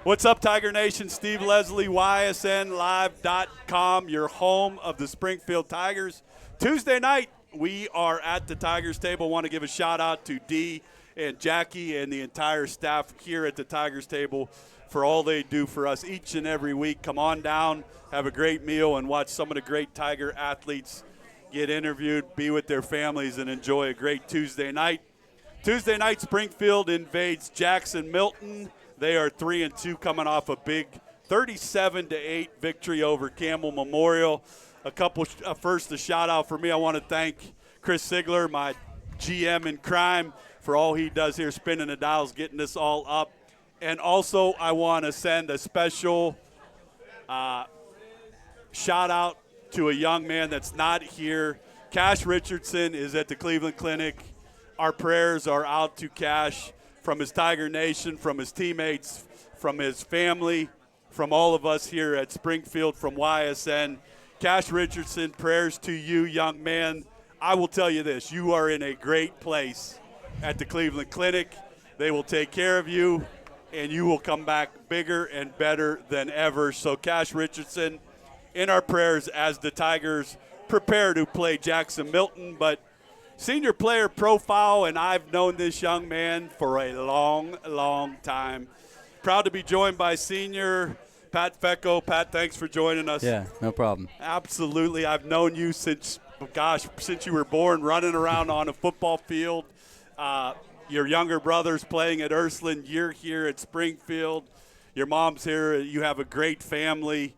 What's up, Tiger Nation? Steve Leslie, YSNLive.com, your home of the Springfield Tigers. Tuesday night, we are at the Tigers table. Want to give a shout-out to Dee and Jackie and the entire staff here at the Tigers table for all they do for us each and every week. Come on down, have a great meal, and watch some of the great Tiger athletes get interviewed, be with their families, and enjoy a great Tuesday night. Tuesday night, Springfield invades Jackson Milton. They are 3-2, coming off a big 37-8 victory over Campbell Memorial. A couple first, a shout out for me. I want to thank Chris Sigler, my GM in crime, for all he does here, spinning the dials, getting this all up. And also, I want to send a special shout out to a young man that's not here. Cash Richardson is at the Cleveland Clinic. Our prayers are out to Cash, from his Tiger Nation, from his teammates, from his family, from all of us here at Springfield, from YSN. Cash Richardson, prayers to you, young man. I will tell you this, you are in a great place at the Cleveland Clinic. They will take care of you, and you will come back bigger and better than ever. So Cash Richardson, in our prayers as the Tigers prepare to play Jackson Milton. But senior player profile, and I've known this young man for a long, long time. Proud to be joined by senior Pat Fecco. Pat, thanks for joining us. Yeah, no problem. Absolutely. I've known you since you were born, running around on a football field. Your younger brother's playing at Ursuline. You're here at Springfield. Your mom's here. You have a great family.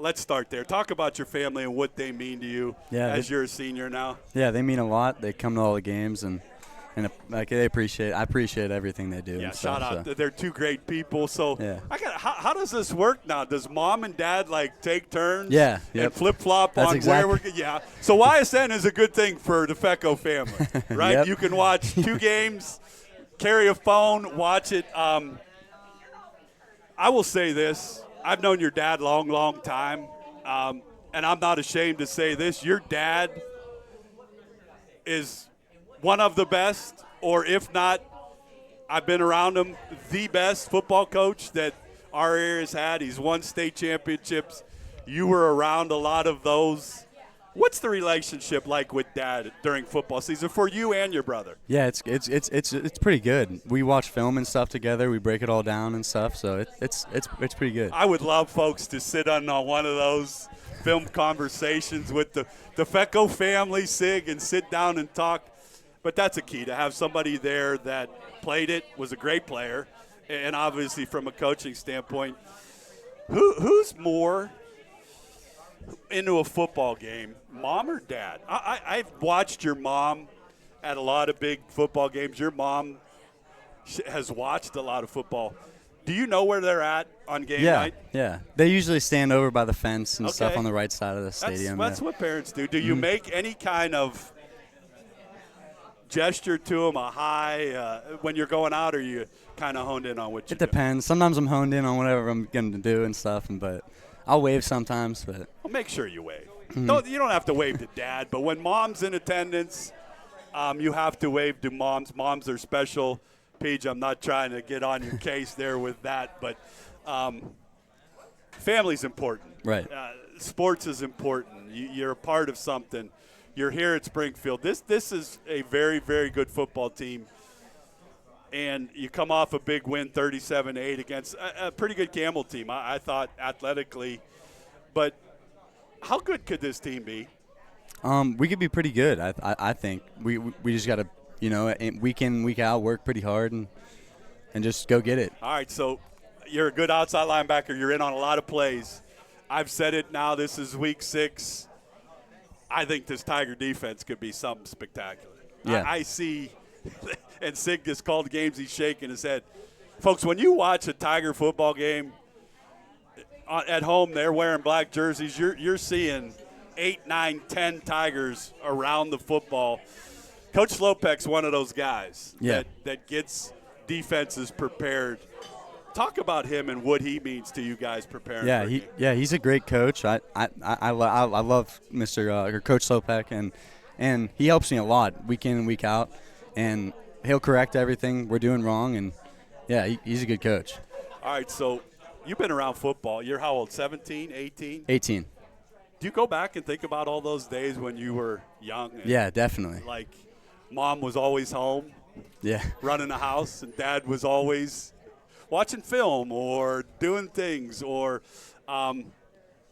Let's start there. Talk about your family and what they mean to you as you're a senior now. Yeah, they mean a lot. They come to all the games, and like I appreciate everything they do. Yeah, and shout stuff, out. so. They're two great people. So yeah. How does this work now? Does mom and dad take turns? Yeah, and flip-flop on exactly. where we're – yeah. So YSN is a good thing for the Fecco family, right? Yep. You can watch 2 games, carry a phone, watch it. I will say this. I've known your dad long, long time, and I'm not ashamed to say this. Your dad is one of the best, or if not, I've been around him, the best football coach that our area has had. He's won state championships. You were around a lot of those. What's the relationship like with Dad during football season for you and your brother? Yeah, it's pretty good. We watch film and stuff together. We break it all down and stuff, so it's pretty good. I would love folks to sit on one of those film conversations with the Fecco family, Sig, and sit down and talk. But that's a key, to have somebody there that played it, was a great player, and obviously from a coaching standpoint, who's more into a football game, mom or dad? I've watched your mom at a lot of big football games. Your mom has watched a lot of football. Do you know where they're at on game night? Yeah. They usually stand over by the fence and stuff on the right side of the stadium. That's what parents do. Do you make any kind of gesture to them, a hi, when you're going out, or you kind of honed in on what you do? It depends. Sometimes I'm honed in on whatever I'm going to do and stuff, but I'll wave sometimes. But well, make sure you wave. You don't have to wave to Dad, but when Mom's in attendance, you have to wave to moms. Moms are special. Paige, I'm not trying to get on your case there with that, but family's important. Right. Sports is important. You're a part of something. You're here at Springfield. This is a very, very good football team, and you come off a big win, 37-8 against a pretty good Campbell team, I thought, athletically. But how good could this team be? We could be pretty good, I think. We just got to, week in, week out, work pretty hard and just go get it. All right, so you're a good outside linebacker. You're in on a lot of plays. I've said it now. This is week 6. I think this Tiger defense could be something spectacular. Yeah. I see, and Sig just called the games, he's shaking his head. Folks, when you watch a Tiger football game at home, they're wearing black jerseys. You're seeing 8, 9, 10 Tigers around the football. Coach Slopek's one of those guys that gets defenses prepared. Talk about him and what he means to you guys preparing. He's a great coach. I love Coach Slopek, and he helps me a lot week in and week out, and he'll correct everything we're doing wrong, and he's a good coach. All right, so you've been around football. You're how old, 17, 18? 18. Do you go back and think about all those days when you were young? And Yeah, definitely. like mom was always home Yeah. running the house and dad was always watching film or doing things or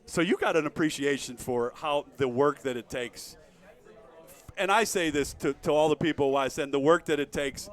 so you got an appreciation for how the work that it takes. And I say this to all the people who I send, the work that it takes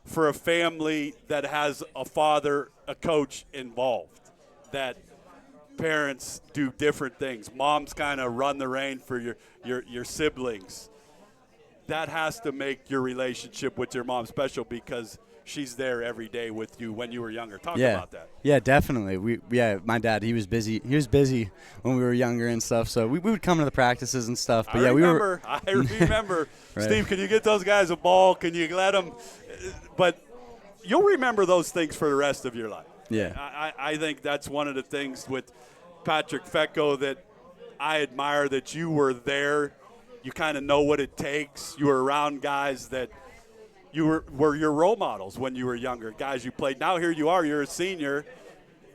for a family that has a father, a coach involved, that parents do different things. Moms kind of run the rein for your siblings. That has to make your relationship with your mom special because she's there every day with you when you were younger. Talk about that. Yeah, definitely. My dad, he was busy. He was busy when we were younger and stuff. So we would come to the practices and stuff. But I remember. Right. Steve, can you get those guys a ball? Can you let them? But you'll remember those things for the rest of your life. Yeah. I think that's one of the things with Patrick Fecko that I admire, that you were there. You kind of know what it takes. You were around guys that you were your role models when you were younger, guys you played. Now here you are, you're a senior.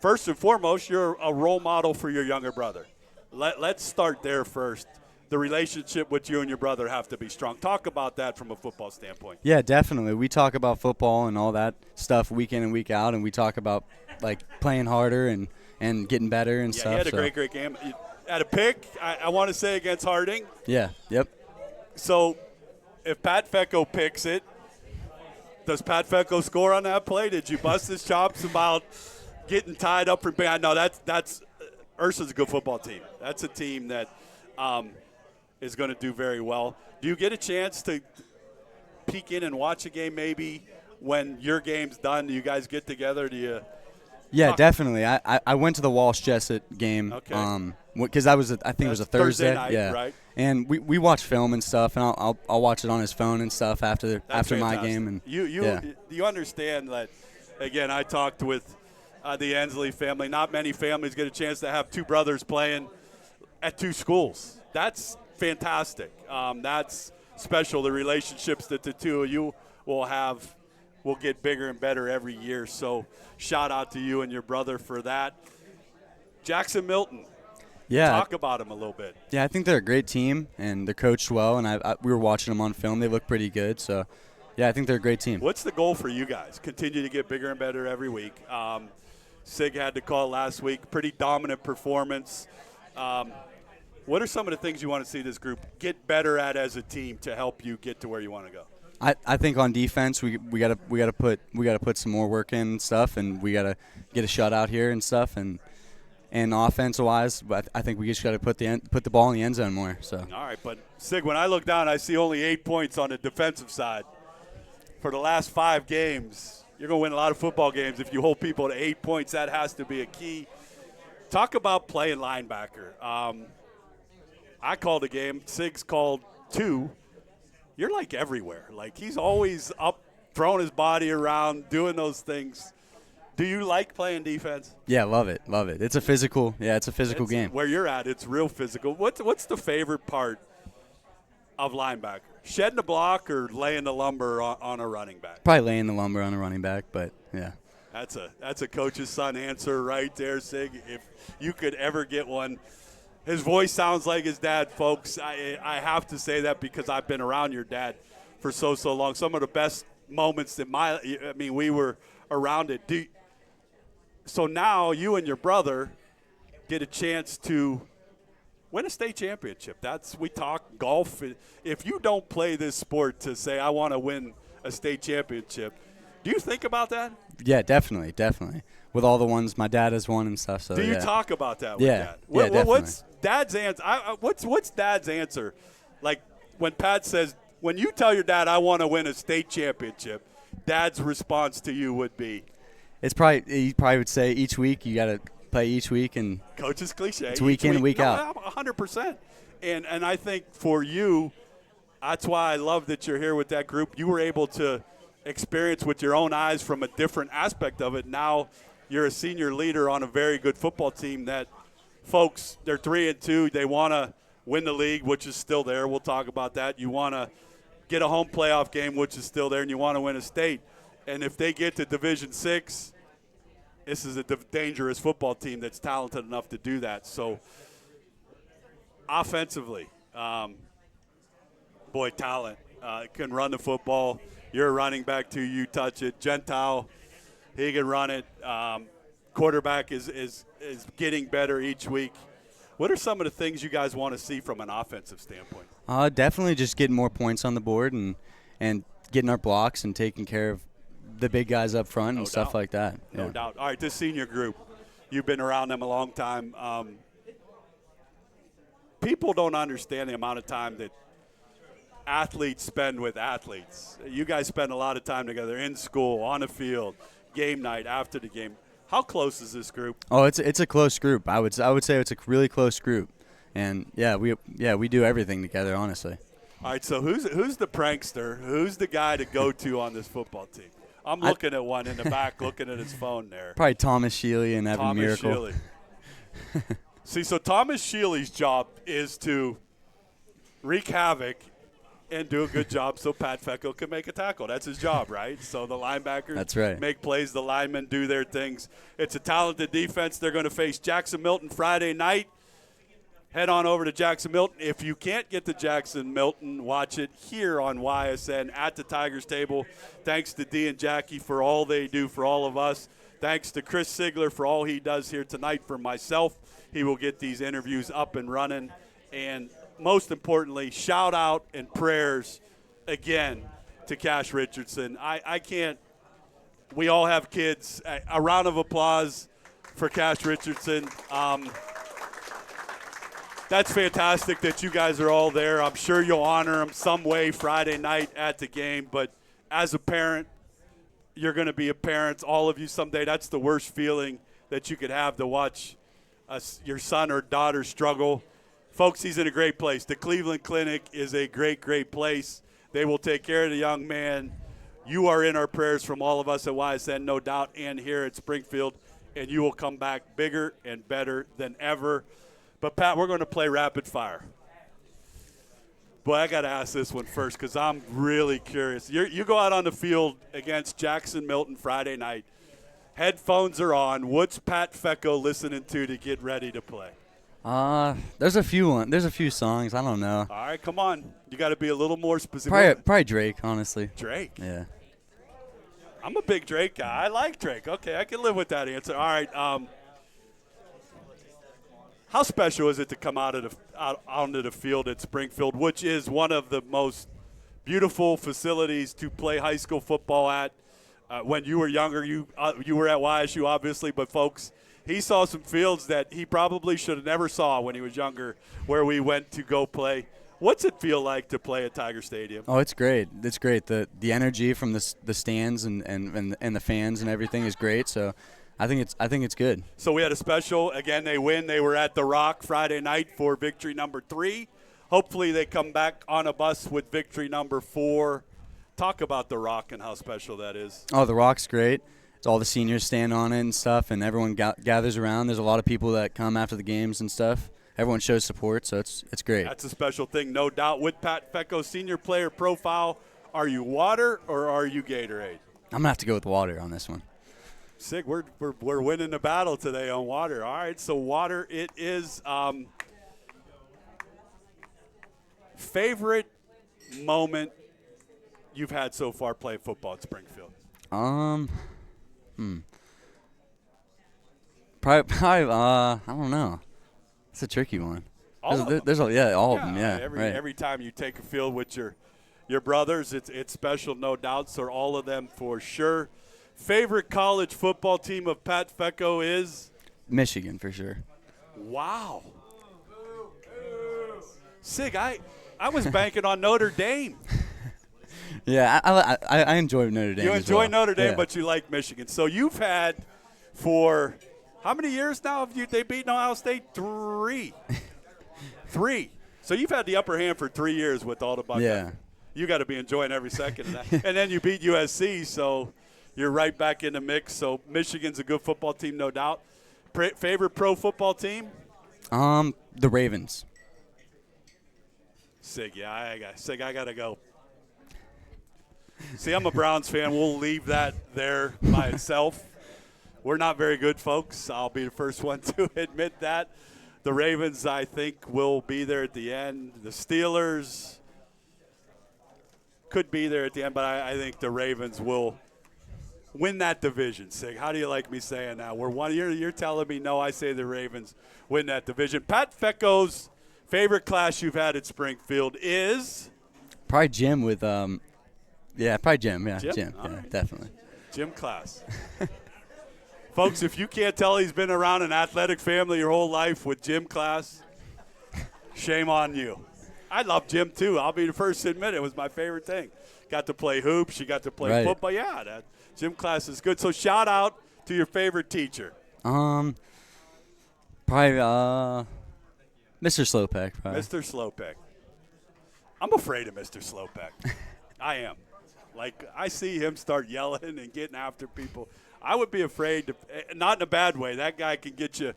First and foremost, you're a role model for your younger brother. Let's start there first. The relationship with you and your brother have to be strong. Talk about that from a football standpoint. Yeah, definitely. We talk about football and all that stuff week in and week out, and we talk about like playing harder and getting better and stuff. Yeah, he had a great game. At a pick, I want to say, against Harding. Yeah, yep. So if Pat Fecko picks it, does Pat Fecko score on that play? Did you bust his chops about getting tied up for behind? No, that's Ursa's a good football team. That's a team that is going to do very well. Do you get a chance to peek in and watch a game maybe when your game's done? Do you guys get together? Do you? Yeah, definitely. I went to the Walsh Jessup game. Okay. Because I think it was a Thursday. Night, yeah. Right. And we watch film and stuff, and I'll watch it on his phone and stuff after my game. And you understand that? Again, I talked with the Ensley family. Not many families get a chance to have two brothers playing at two schools. That's fantastic. That's special. The relationships that the two of you will have will get bigger and better every year. So shout out to you and your brother for that. Jackson Milton. Yeah. Talk about him a little bit. Yeah, I think they're a great team, and they're coached well, and we were watching them on film. They look pretty good. So, yeah, I think they're a great team. What's the goal for you guys? Continue to get bigger and better every week. Sig had to call last week. Pretty dominant performance. What are some of the things you want to see this group get better at as a team to help you get to where you want to go? I think on defense we gotta put some more work in and stuff, and we gotta get a shutout here and stuff, and offensive wise, but I think we just gotta put the ball in the end zone more. So. All right, but Sig, when I look down, I see only 8 points on the defensive side for the last 5 games. You're gonna win a lot of football games if you hold people to 8 points. That has to be a key. Talk about playing linebacker. I called a game. Sig's called 2. You're like everywhere. Like he's always up, throwing his body around, doing those things. Do you like playing defense? Yeah, love it. It's a physical game. Where you're at, it's real physical. What's the favorite part of linebacker? Shedding the block or laying the lumber on a running back? Probably laying the lumber on a running back, but yeah. That's a coach's son answer right there, Sig. If you could ever get one. His voice sounds like his dad, folks. I have to say that because I've been around your dad for so long. Some of the best moments we were around it. So now you and your brother get a chance to win a state championship. We talk golf. If you don't play this sport to say, I want to win a state championship, do you think about that? Yeah, definitely. With all the ones my dad has won and stuff. So do you talk about that with Dad? Definitely. What's Dad's answer? What's Dad's answer? Like when Pat says, when you tell your dad, I want to win a state championship, Dad's response to you would be? He probably would say each week you got to play each week, and coach's cliche. It's week in and week out. 100%. And I think for you, that's why I love that you're here with that group. You were able to experience with your own eyes from a different aspect of it. Now you're a senior leader on a very good football team that, folks, they're 3-2. They want to win the league, which is still there. We'll talk about that. You want to get a home playoff game, which is still there, and you want to win a state. And if they get to Division VI, this is a dangerous football team that's talented enough to do that. So offensively, boy, talent. Can run the football. You're a running back too. You touch it. Gentile, he can run it. Quarterback is getting better each week. What are some of the things you guys want to see from an offensive standpoint? Definitely just getting more points on the board and getting our blocks and taking care of the big guys up front and stuff like that. No doubt. All right, this senior group, you've been around them a long time. People don't understand the amount of time that athletes spend with athletes. You guys spend a lot of time together in school, on the field, game night, after the game. How close is this group? Oh, it's a close group. I would say it's a really close group, and we do everything together, honestly. All right, so who's the prankster? Who's the guy to go to on this football team? I'm looking at one in the back, looking at his phone there. Probably Thomas Shealy and Evan Miracle. Shealy. See, so Thomas Shealy's job is to wreak havoc and do a good job so Pat Fecko can make a tackle. That's his job, right? So the linebackers make plays, the linemen do their things. It's a talented defense. They're going to face Jackson Milton Friday night. Head on over to Jackson Milton. If you can't get to Jackson Milton, watch it here on YSN at the Tigers table. Thanks to Dee and Jackie for all they do for all of us. Thanks to Chris Sigler for all he does here tonight for myself. He will get these interviews up and running. And most importantly, shout out and prayers again to Cash Richardson. I can't – we all have kids. A round of applause for Cash Richardson. That's fantastic that you guys are all there. I'm sure you'll honor him some way Friday night at the game. But as a parent, you're going to be a parent, all of you someday. That's the worst feeling that you could have, to watch your son or daughter struggle. Folks, he's in a great place. The Cleveland Clinic is a great, great place. They will take care of the young man. You are in our prayers from all of us at YSN, no doubt, and here at Springfield. And you will come back bigger and better than ever. But, Pat, we're going to play rapid fire. Boy, I got to ask this one first because I'm really curious. You go out on the field against Jackson Milton Friday night. Headphones are on. What's Pat Fecko listening to get ready to play? There's a few songs. I don't know. All right, come on. You got to be a little more specific. Probably Drake, honestly. Drake? Yeah. I'm a big Drake guy. I like Drake. Okay, I can live with that answer. All right. How special is it to come out onto the field at Springfield, which is one of the most beautiful facilities to play high school football at? When you were younger, you were at YSU, obviously, but folks, he saw some fields that he probably should have never saw when he was younger, where we went to go play. What's it feel like to play at Tiger Stadium? Oh, it's great. It's great. The energy from the stands and the fans and everything is great. So I think it's good. So we had a special. Again, they win. They were at the Rock Friday night for victory number 3. Hopefully they come back on a bus with victory number 4. Talk about the Rock and how special that is. Oh, the Rock's great. It's all the seniors stand on it and stuff, and everyone gathers around. There's a lot of people that come after the games and stuff. Everyone shows support, so it's great. That's a special thing, no doubt. With Pat Fecko, senior player profile, are you water or are you Gatorade? I'm going to have to go with water on this one. Sig, we're winning the battle today on water. All right, so water it is. Favorite moment you've had so far playing football at Springfield? Probably I don't know. It's a tricky one. All of them. Every time you take a field with your brothers, it's special, no doubt. So all of them for sure. Favorite college football team of Pat Fecko is? Michigan, for sure. Wow. Sig, I was banking on Notre Dame. Yeah, I enjoy Notre Dame. You enjoy Notre Dame, yeah. But you like Michigan. So you've had for how many years now have they beaten Ohio State? 3. 3. So you've had the upper hand for 3 years with all the Buckeyes. Yeah. You got to be enjoying every second of that. And then you beat USC, so you're right back in the mix. So Michigan's a good football team, no doubt. Favorite pro football team? The Ravens. Sig, yeah, I got to go. See, I'm a Browns fan. We'll leave that there by itself. We're not very good, folks. I'll be the first one to admit that. The Ravens, I think, will be there at the end. The Steelers could be there at the end, but I think the Ravens will win that division. Sig, how do you like me saying that? We're one. You're telling me no. I say the Ravens win that division. Pat Fecco's favorite class you've had at Springfield is probably gym with probably gym. Yeah, gym. Yeah, right. Definitely. Gym class. Folks, if you can't tell he's been around an athletic family your whole life with gym class, shame on you. I love gym too. I'll be the first to admit it was my favorite thing. Got to play hoops. You got to play football. Yeah, that gym class is good. So shout out to your favorite teacher. Probably Mr. Slopek. Probably. Mr. Slopek. I'm afraid of Mr. Slopek. I am. Like, I see him start yelling and getting after people. I would be afraid to, not in a bad way. That guy can get you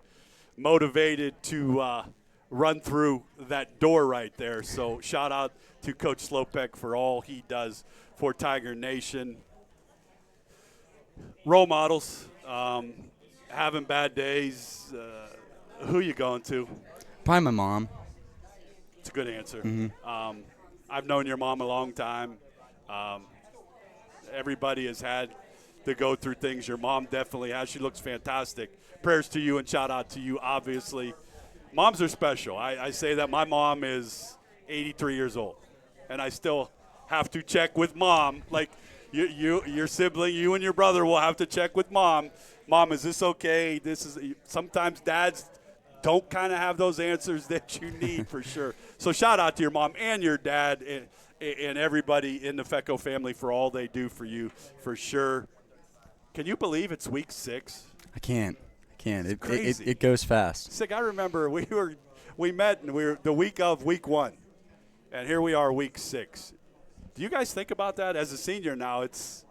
motivated to run through that door right there. So shout out to Coach Slopek for all he does for Tiger Nation. Role models, having bad days. Who you going to? Probably my mom. It's a good answer. Mm-hmm. I've known your mom a long time. Everybody has had to go through things. Your mom definitely has. She looks fantastic. Prayers to you and shout out to you, obviously. Moms are special. I say that my mom is 83 years old, and I still have to check with mom. Like your sibling, you and your brother will have to check with mom. Mom, is this okay? Sometimes dads don't kind of have those answers that you need for sure. So shout out to your mom and your dad and everybody in the Fecco family for all they do for you, for sure. Can you believe it's week 6? I can't. It's crazy. It goes fast. Sig, I remember we met and we were the week of week 1, and here we are week 6. Do you guys think about that? As a senior now, it's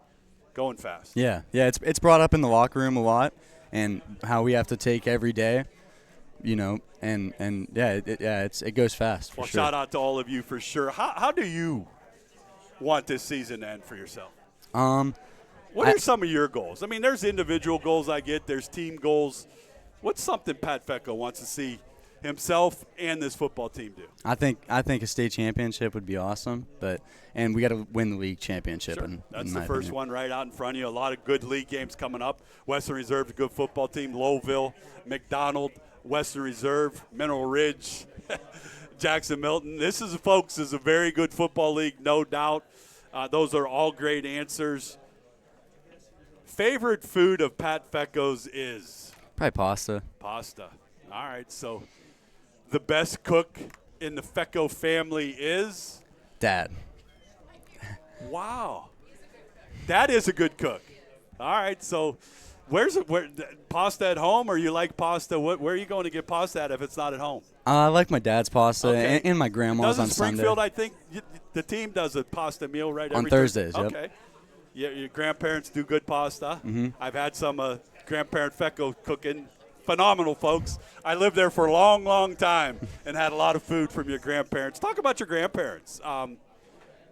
going fast. Yeah. It's brought up in the locker room a lot, and how we have to take every day, and it goes fast. Well, sure. Shout out to all of you for sure. How do you want this season to end for yourself? What are some of your goals? I mean, there's individual goals I get. There's team goals. What's something Pat Fecco wants to see himself and this football team do? I think a state championship would be awesome, and we got to win the league championship. Sure. That's the first one right out in front of you. A lot of good league games coming up. Western Reserve, a good football team. Lowville, McDonald, Western Reserve, Mineral Ridge, Jackson Milton. This is a very good football league, no doubt. Those are all great answers. Favorite food of Pat Fecco's is? Probably pasta. Pasta. All right, so the best cook in the Fecco family is? Dad. Wow. Dad is a good cook. All right, so where pasta at home, or you like pasta? Where are you going to get pasta at if it's not at home? I like my dad's pasta and my grandma's on Sunday. Springfield, I think the team does a pasta meal right on Thursdays. Yep. Okay. Yeah, your grandparents do good pasta. Mm-hmm. I've had some grandparent Fecco cooking. Phenomenal, folks. I lived there for a long, long time and had a lot of food from your grandparents. Talk about your grandparents.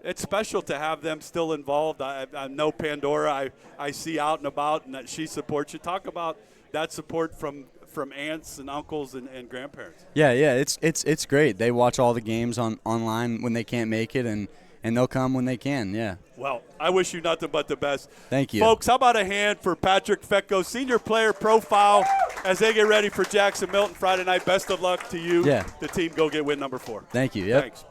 It's special to have them still involved. I know Pandora I see out and about, and that she supports you. Talk about that support from aunts and uncles and grandparents. Yeah, it's great. They watch all the games online when they can't make it, and they'll come when they can, yeah. Well, I wish you nothing but the best. Thank you. Folks, how about a hand for Patrick Fecco, senior player profile, as they get ready for Jackson Milton Friday night. Best of luck to you. Yeah. The team go get win number 4. Thank you. Yep. Thanks.